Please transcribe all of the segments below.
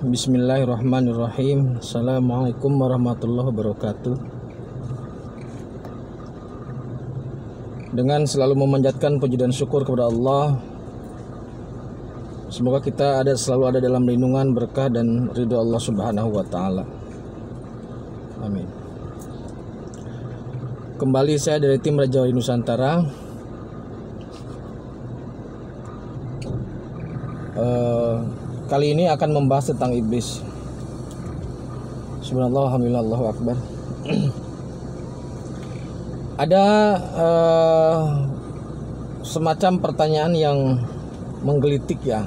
Bismillahirrahmanirrahim. Assalamualaikum warahmatullahi wabarakatuh. Dengan selalu memanjatkan puji dan syukur kepada Allah, semoga kita selalu ada dalam lindungan, berkah dan ridho Allah Subhanahu wa taala. Amin. Kembali saya dari tim Raja Wali Nusantara. Kali ini akan membahas tentang iblis. Subhanallah, alhamdulillah, Allahu akbar. Ada semacam pertanyaan yang menggelitik ya.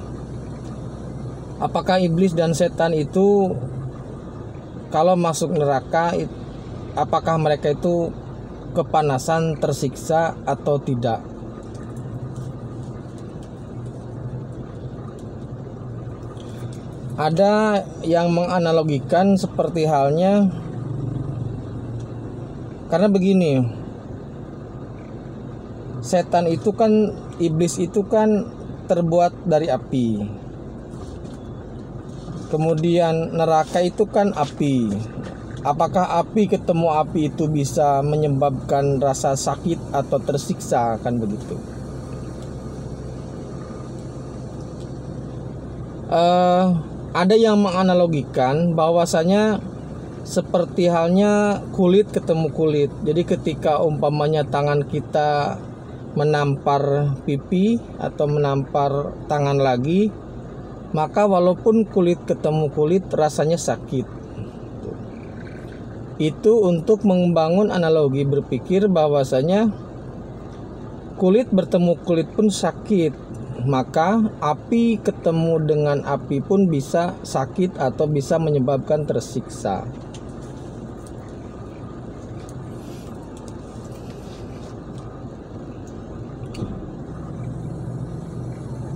Apakah iblis dan setan itu kalau masuk neraka, apakah mereka itu kepanasan, tersiksa atau tidak? Ada yang menganalogikan seperti halnya, karena begini, setan itu kan, iblis itu kan terbuat dari api, kemudian neraka itu kan api. Apakah api ketemu api itu bisa menyebabkan rasa sakit atau tersiksa, kan begitu. Ada yang menganalogikan bahwasanya seperti halnya kulit ketemu kulit. Jadi ketika umpamanya tangan kita menampar pipi atau menampar tangan lagi, maka walaupun kulit ketemu kulit rasanya sakit. Itu untuk membangun analogi berpikir bahwasanya kulit bertemu kulit pun sakit. Maka api ketemu dengan api pun bisa sakit atau bisa menyebabkan tersiksa.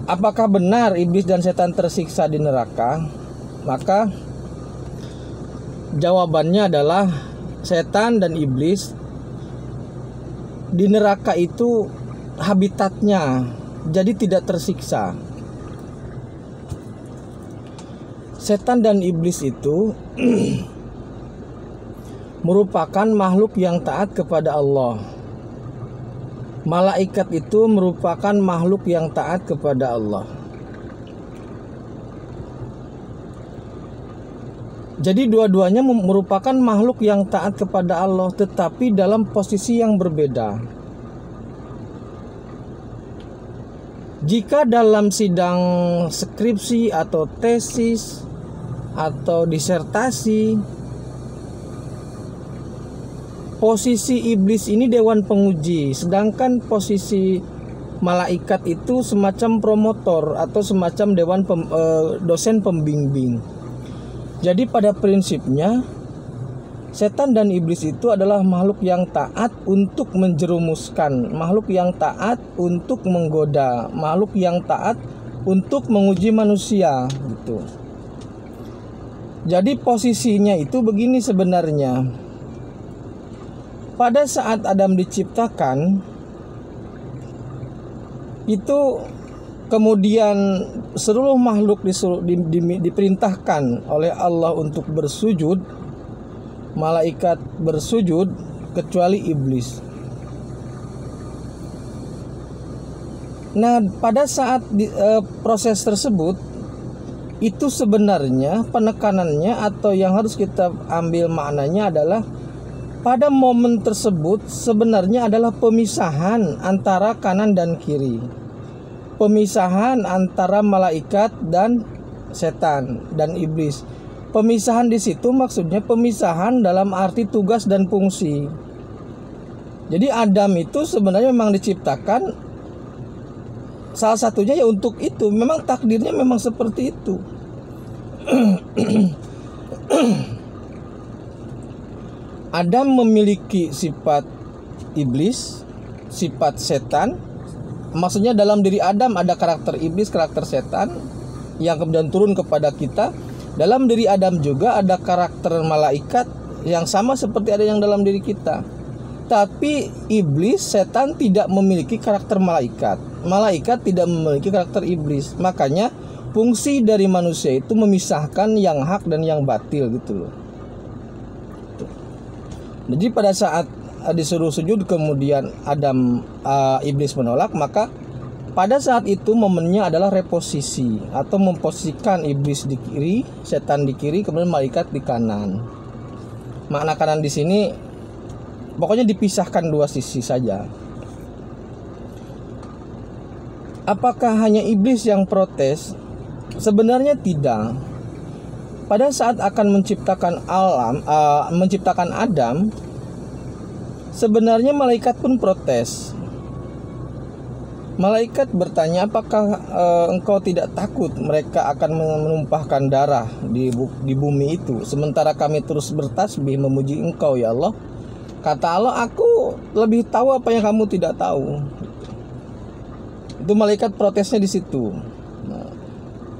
Apakah benar iblis dan setan tersiksa di neraka? Maka jawabannya adalah setan dan iblis di neraka itu habitatnya, jadi tidak tersiksa. Setan dan iblis itu merupakan makhluk yang taat kepada Allah. Malaikat itu merupakan makhluk yang taat kepada Allah. Jadi dua-duanya merupakan makhluk yang taat kepada Allah, tetapi dalam posisi yang berbeda. Jika dalam sidang skripsi atau tesis atau disertasi, posisi iblis ini dewan penguji, sedangkan posisi malaikat itu semacam promotor atau semacam dosen pembimbing. Jadi pada prinsipnya setan dan iblis itu adalah makhluk yang taat untuk menjerumuskan, makhluk yang taat untuk menggoda, makhluk yang taat untuk menguji manusia gitu. Jadi posisinya itu begini sebenarnya. Pada saat Adam diciptakan, itu kemudian seluruh makhluk diperintahkan oleh Allah untuk bersujud. Malaikat bersujud kecuali iblis. Nah, pada saat proses tersebut, itu sebenarnya penekanannya atau yang harus kita ambil maknanya adalah pada momen tersebut sebenarnya adalah pemisahan antara kanan dan kiri, pemisahan antara malaikat dan setan dan iblis. Pemisahan di situ maksudnya pemisahan dalam arti tugas dan fungsi. Jadi Adam itu sebenarnya memang diciptakan salah satunya ya untuk itu. Memang takdirnya memang seperti itu. Adam memiliki sifat iblis, sifat setan. Maksudnya dalam diri Adam ada karakter iblis, karakter setan yang kemudian turun kepada kita. Dalam diri Adam juga ada karakter malaikat yang sama seperti ada yang dalam diri kita. Tapi iblis, setan tidak memiliki karakter malaikat. Malaikat tidak memiliki karakter iblis. Makanya fungsi dari manusia itu memisahkan yang hak dan yang batil gitu loh. Jadi pada saat disuruh sujud kemudian iblis menolak, maka pada saat itu momennya adalah reposisi atau memposisikan iblis di kiri, setan di kiri, kemudian malaikat di kanan. Makna kanan di sini pokoknya dipisahkan dua sisi saja. Apakah hanya iblis yang protes? Sebenarnya tidak. Pada saat akan menciptakan Adam, sebenarnya malaikat pun protes. Malaikat bertanya, apakah engkau tidak takut mereka akan menumpahkan darah di bumi itu, sementara kami terus bertasbih memuji engkau ya Allah. Kata Allah, aku lebih tahu apa yang kamu tidak tahu. Itu malaikat protesnya di situ. Nah,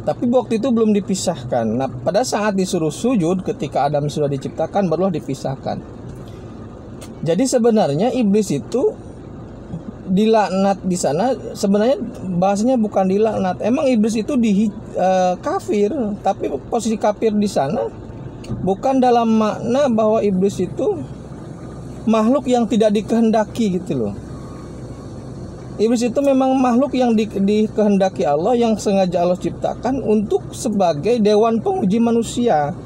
tapi waktu itu belum dipisahkan. Nah, pada saat disuruh sujud ketika Adam sudah diciptakan, barulah dipisahkan. Jadi sebenarnya iblis itu dilaknat di sana, sebenarnya bahasanya bukan dilaknat. Emang iblis itu kafir, tapi posisi kafir di sana bukan dalam makna bahwa iblis itu makhluk yang tidak dikehendaki gitu loh. Iblis itu memang makhluk yang dikehendaki Allah, yang sengaja Allah ciptakan untuk sebagai dewan penguji manusia.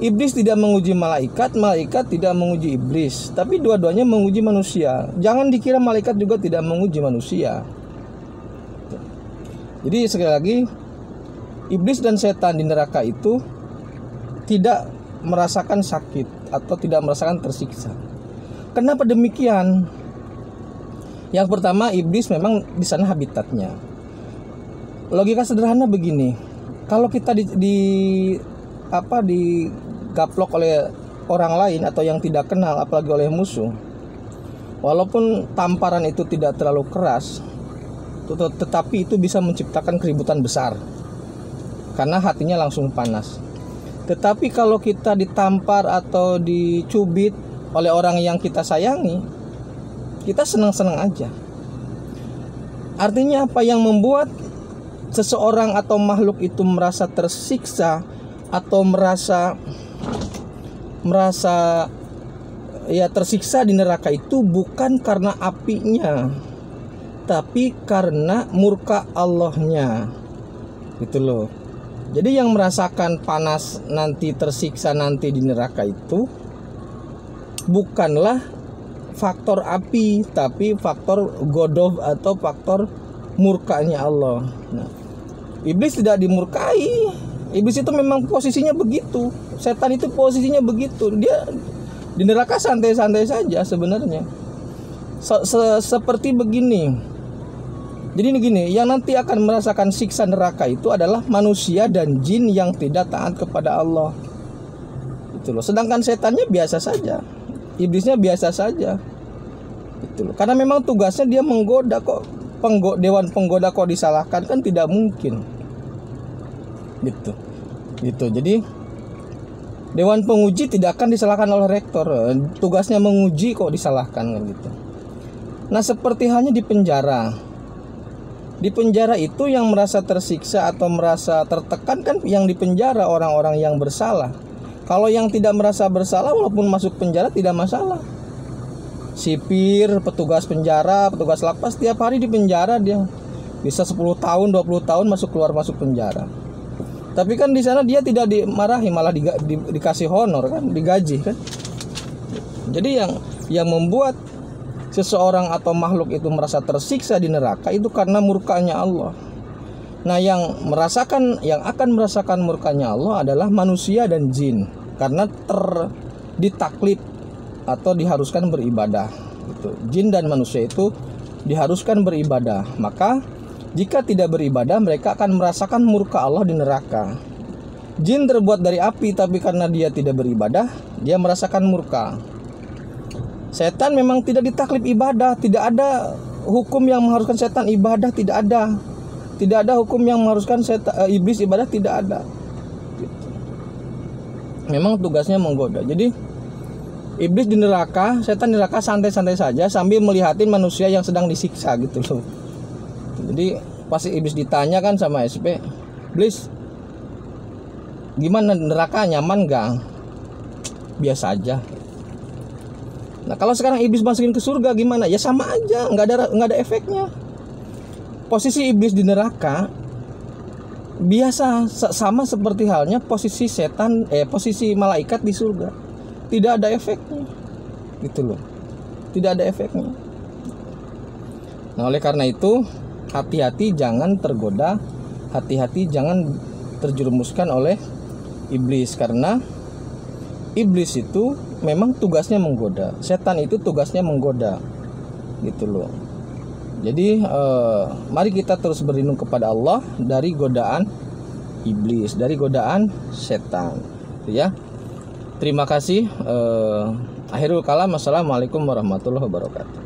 Iblis tidak menguji malaikat, malaikat tidak menguji iblis, tapi dua-duanya menguji manusia. Jangan dikira malaikat juga tidak menguji manusia. Jadi sekali lagi, iblis dan setan di neraka itu tidak merasakan sakit atau tidak merasakan tersiksa. Kenapa demikian? Yang pertama, iblis memang di sana habitatnya. Logika sederhana begini, kalau kita digaplok oleh orang lain atau yang tidak kenal, apalagi oleh musuh, walaupun tamparan itu tidak terlalu keras, tetapi itu bisa menciptakan keributan besar karena hatinya langsung panas. Tetapi kalau kita ditampar atau dicubit oleh orang yang kita sayangi, kita senang-senang aja. Artinya apa yang membuat seseorang atau makhluk itu merasa tersiksa atau merasa ya tersiksa di neraka itu bukan karena apinya, tapi karena murka Allahnya. Gitu loh. Jadi yang merasakan panas nanti, tersiksa nanti di neraka itu bukanlah faktor api, tapi faktor Godov atau faktor murkanya Allah. Nah, iblis tidak dimurkai. Iblis itu memang posisinya begitu. Setan itu posisinya begitu. Dia di neraka santai-santai saja sebenarnya. Seperti begini. Jadi ini gini, yang nanti akan merasakan siksa neraka itu adalah manusia dan jin yang tidak taat kepada Allah. Itu loh. Sedangkan setannya biasa saja. Iblisnya biasa saja. Itu loh. Karena memang tugasnya dia menggoda kok. Dewan penggoda kok disalahkan, kan tidak mungkin. Gitu. Jadi dewan penguji tidak akan disalahkan oleh rektor. Tugasnya menguji kok disalahkan kan gitu. Nah, seperti halnya di penjara. Di penjara itu yang merasa tersiksa atau merasa tertekan kan yang di penjara orang-orang yang bersalah. Kalau yang tidak merasa bersalah walaupun masuk penjara tidak masalah. Sipir, petugas penjara, petugas lapas tiap hari di penjara dia. Bisa 10 tahun, 20 tahun masuk penjara. Tapi kan di sana dia tidak dimarahi, malah dikasih honor kan, digaji kan. Jadi yang membuat seseorang atau makhluk itu merasa tersiksa di neraka itu karena murkanya Allah. Nah, yang akan merasakan murkanya Allah adalah manusia dan jin karena ditaklid atau diharuskan beribadah. Gitu. Jin dan manusia itu diharuskan beribadah. Maka jika tidak beribadah, mereka akan merasakan murka Allah di neraka. Jin terbuat dari api, tapi karena dia tidak beribadah, dia merasakan murka. Setan memang tidak ditaklid ibadah, tidak ada hukum yang mengharuskan setan ibadah, tidak ada. Tidak ada hukum yang mengharuskan iblis ibadah, tidak ada. Memang tugasnya menggoda. Jadi iblis di neraka, setan di neraka santai-santai saja sambil melihatin manusia yang sedang disiksa gitu loh. Jadi pasti iblis ditanya kan sama SP, Iblis, gimana neraka, nyaman gak? Biasa aja. Nah kalau sekarang iblis masukin ke surga gimana? Ya sama aja, nggak ada efeknya. Posisi iblis di neraka biasa sama seperti halnya posisi posisi malaikat di surga. Tidak ada efeknya, gitu loh. Tidak ada efeknya. Nah oleh karena itu hati-hati jangan tergoda, hati-hati jangan terjerumuskan oleh iblis, karena iblis itu memang tugasnya menggoda. Setan itu tugasnya menggoda, gitu loh. Jadi mari kita terus berlindung kepada Allah dari godaan iblis, dari godaan setan, ya. Terima kasih. Akhirul kalam. Assalamualaikum warahmatullahi wabarakatuh.